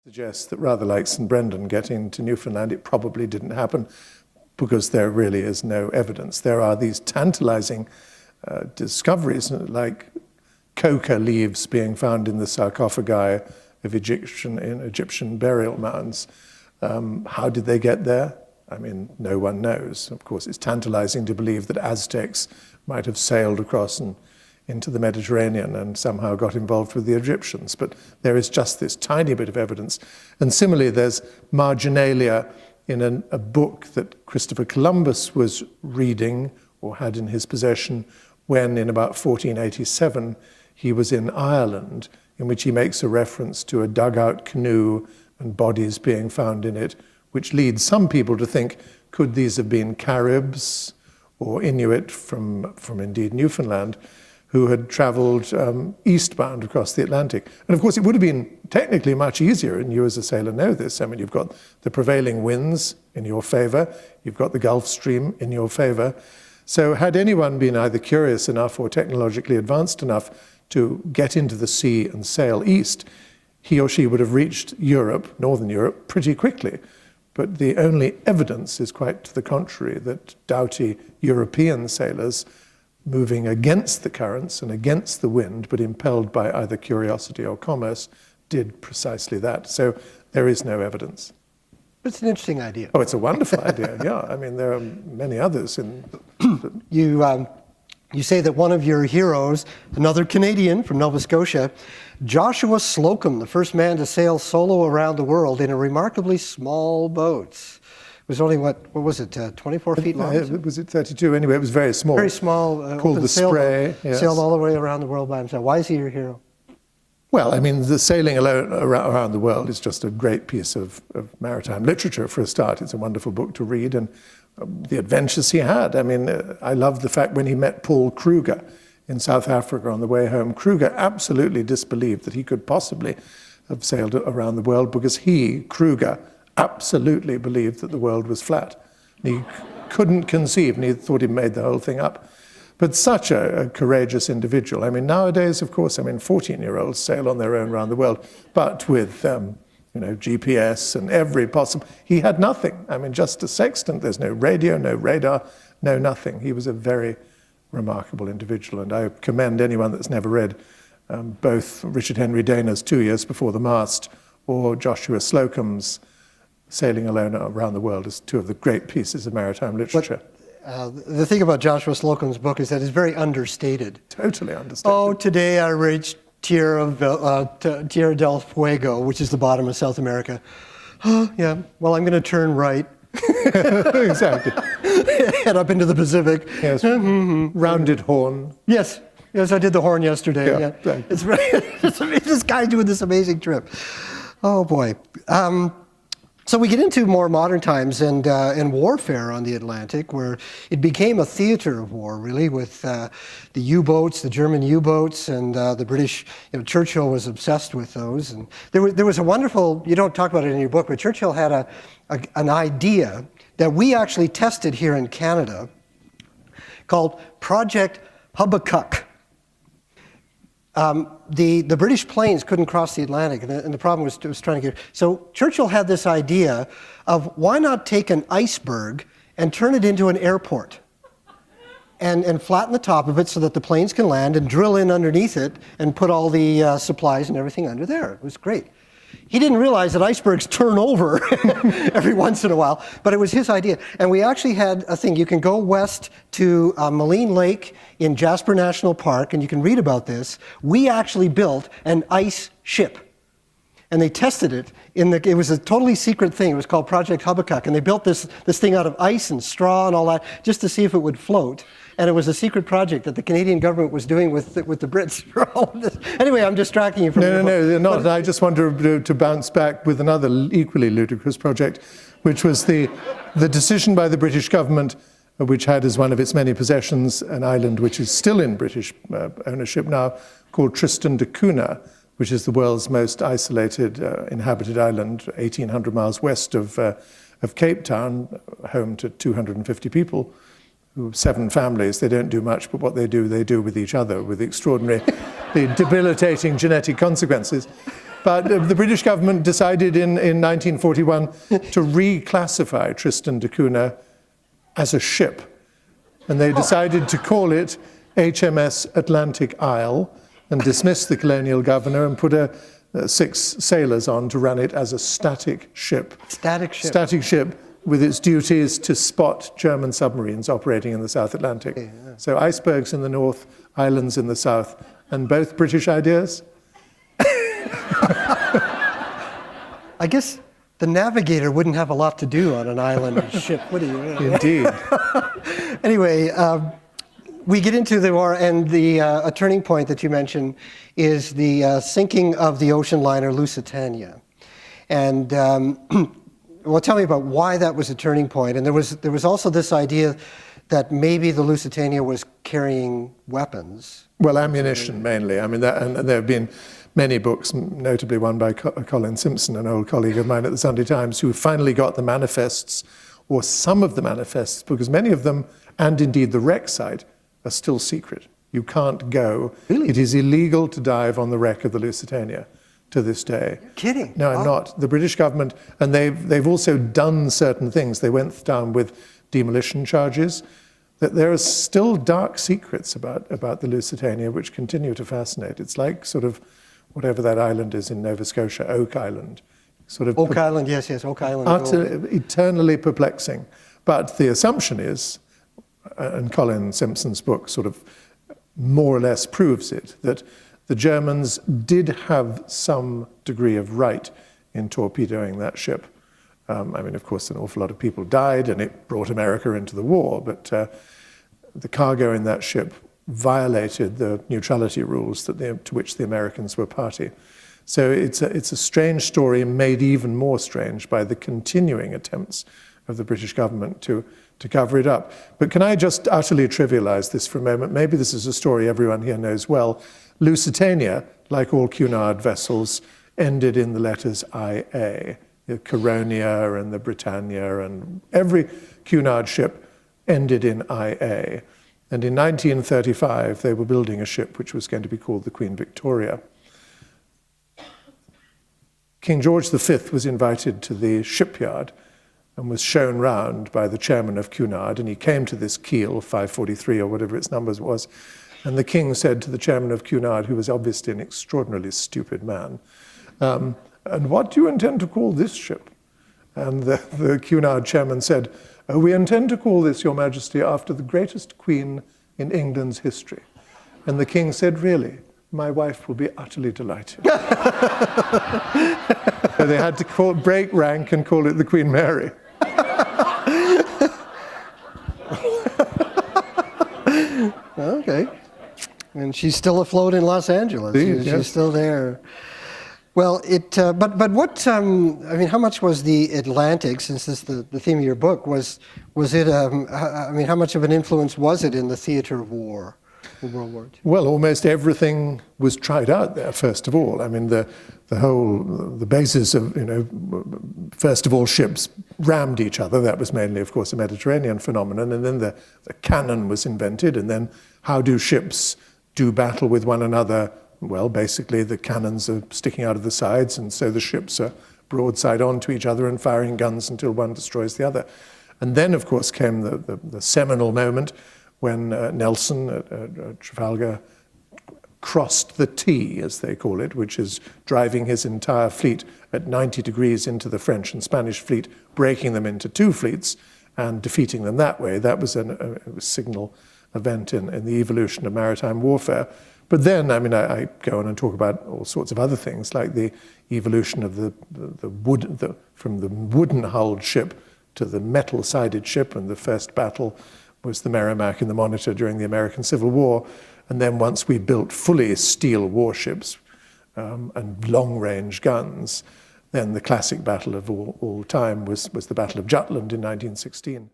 Suggests that rather like St. Brendan getting to Newfoundland, it probably didn't happen because there really is no evidence. There are these tantalizing discoveries like coca leaves being found in the sarcophagi of Egyptian burial mounds. How did they get there? I mean, no one knows. Of course, it's tantalizing to believe that Aztecs might have sailed across and into the Mediterranean and somehow got involved with the Egyptians. But there is just this tiny bit of evidence. And similarly, there's marginalia in a book that Christopher Columbus was reading or had in his possession when, in about 1487, he was in Ireland, in which he makes a reference to a dugout canoe and bodies being found in it, which leads some people to think, could these have been Caribs or Inuit from indeed Newfoundland, who had traveled eastbound across the Atlantic. And of course, it would have been technically much easier, and you as a sailor know this. I mean, you've got the prevailing winds in your favor, you've got the Gulf Stream in your favor. So had anyone been either curious enough or technologically advanced enough to get into the sea and sail east, he or she would have reached Europe, Northern Europe, pretty quickly. But the only evidence is quite to the contrary, that doughty European sailors moving against the currents and against the wind, but impelled by either curiosity or commerce, did precisely that. So there is no evidence. It's an interesting idea. Oh, it's a wonderful idea, yeah. I mean, there are many others. You say that one of your heroes, another Canadian from Nova Scotia, Joshua Slocum, the first man to sail solo around the world in a remarkably small boat. It was only, what was it, 24 feet long? Was it 32? Anyway, it was very small. Very small. Called the Spray. Yes. Sailed all the way around the world by himself. Why is he your hero? Well, I mean, the sailing alone around the world is just a great piece of maritime literature for a start. It's a wonderful book to read, and the adventures he had. I mean, I love the fact when he met Paul Kruger in South Africa on the way home, Kruger absolutely disbelieved that he could possibly have sailed around the world because he, Kruger, absolutely believed that the world was flat. He couldn't conceive, and he thought he made the whole thing up. But such a courageous individual. I mean, nowadays, of course, 14-year-olds sail on their own around the world, but with GPS and every possible. He had nothing. I mean, just a sextant. There's no radio, no radar, no nothing. He was a very remarkable individual, and I commend anyone that's never read both Richard Henry Dana's 2 Years Before the Mast or Joshua Slocum's Sailing Alone Around the World as two of the great pieces of maritime literature. The thing about Joshua Slocum's book is that it's very understated. Totally understated. Oh, today I reached Tierra del Fuego, which is the bottom of South America. Oh, yeah, well, I'm going to turn right. Exactly. Head up into the Pacific. Yes. Rounded horn. Yes, I did the horn yesterday. Yeah. Right. It's this guy's doing this amazing trip. Oh, boy. So we get into more modern times and warfare on the Atlantic, where it became a theater of war, really, with the U-boats, the German U-boats, and the British. Churchill was obsessed with those. And there was a wonderful, you don't talk about it in your book, but Churchill had an idea that we actually tested here in Canada called Project Habakkuk. The British planes couldn't cross the Atlantic, and the problem was trying to get. So Churchill had this idea of why not take an iceberg and turn it into an airport, and flatten the top of it so that the planes can land and drill in underneath it and put all the supplies and everything under there. It was great. He didn't realize that icebergs turn over every once in a while, but it was his idea. And we actually had a thing. You can go west to Moline Lake in Jasper National Park, and you can read about this. We actually built an ice ship, and they tested it. It was a totally secret thing. It was called Project Habakkuk, and they built this thing out of ice and straw and all that just to see if it would float. And it was a secret project that the Canadian government was doing with the Brits for all of this. Anyway, I'm distracting you from No, not. I just want to bounce back with another equally ludicrous project, which was the decision by the British government, which had as one of its many possessions an island which is still in British ownership now, called Tristan da Cunha, which is the world's most isolated inhabited island, 1,800 miles west of Cape Town, home to 250 people. 7 families. They don't do much, but what they do with each other, with the extraordinary, the debilitating genetic consequences. But the British government decided in 1941 to reclassify Tristan da Cunha as a ship. And they decided to call it HMS Atlantic Isle and dismiss the colonial governor and put 6 sailors on to run it as a static ship. Static ship. Static ship with its duties to spot German submarines operating in the South Atlantic. Okay, yeah. So icebergs in the north, islands in the south, and both British ideas? I guess the navigator wouldn't have a lot to do on an island ship, would he? Indeed. Anyway, we get into the war, and a turning point that you mentioned is the sinking of the ocean liner Lusitania. And well, tell me about why that was a turning point. And there was also this idea that maybe the Lusitania was carrying weapons. Well, ammunition mainly. I mean, and there have been many books, notably one by Colin Simpson, an old colleague of mine at the Sunday Times, who finally got the manifests, or some of the manifests, because many of them, and indeed the wreck site, are still secret. You can't go. Really? It is illegal to dive on the wreck of the Lusitania to this day. You're kidding? No, I'm not. The British government, and they've also done certain things. They went down with demolition charges. That there are still dark secrets about the Lusitania which continue to fascinate. It's like sort of whatever that island is in Nova Scotia, Oak Island. Sort of Oak Island, yes, Oak Island. Eternally perplexing. But the assumption is, and Colin Simpson's book sort of more or less proves it, that the Germans did have some degree of right in torpedoing that ship. I mean, of course, an awful lot of people died, and it brought America into the war, but the cargo in that ship violated the neutrality rules to which the Americans were party. So it's a strange story, made even more strange by the continuing attempts of the British government to cover it up. But can I just utterly trivialize this for a moment? Maybe this is a story everyone here knows well. Lusitania, like all Cunard vessels, ended in the letters IA. The Caronia and the Britannia and every Cunard ship ended in IA. And in 1935, they were building a ship which was going to be called the Queen Victoria. King George V was invited to the shipyard and was shown round by the chairman of Cunard, and he came to this keel, 543 or whatever its numbers was, and the king said to the chairman of Cunard, who was obviously an extraordinarily stupid man, "And what do you intend to call this ship?" And the Cunard chairman said, "Oh, we intend to call this, Your Majesty, after the greatest queen in England's history." And the king said, "Really? My wife will be utterly delighted." So they had to break rank and call it the Queen Mary. Okay. And she's still afloat in Los Angeles. She's still there. Well, but what, I mean, how much was the Atlantic, since this is the theme of your book, was it, I mean, how much of an influence was it in the theater of war in World War II? Well, almost everything was tried out there, first of all. I mean, the basis of, first of all, ships rammed each other. That was mainly, of course, a Mediterranean phenomenon. And then the cannon was invented. And then how do ships do battle with one another? Well, basically, the cannons are sticking out of the sides, and so the ships are broadside onto each other and firing guns until one destroys the other. And then, of course, came the seminal moment when Nelson at Trafalgar crossed the T, as they call it, which is driving his entire fleet at 90 degrees into the French and Spanish fleet, breaking them into 2 fleets and defeating them that way. That was a signal event in the evolution of maritime warfare. But then, I mean, I go on and talk about all sorts of other things, like the evolution of from the wooden-hulled ship to the metal-sided ship, and the first battle was the Merrimack and the Monitor during the American Civil War. And then once we built fully steel warships and long-range guns, then the classic battle of all time was the Battle of Jutland in 1916.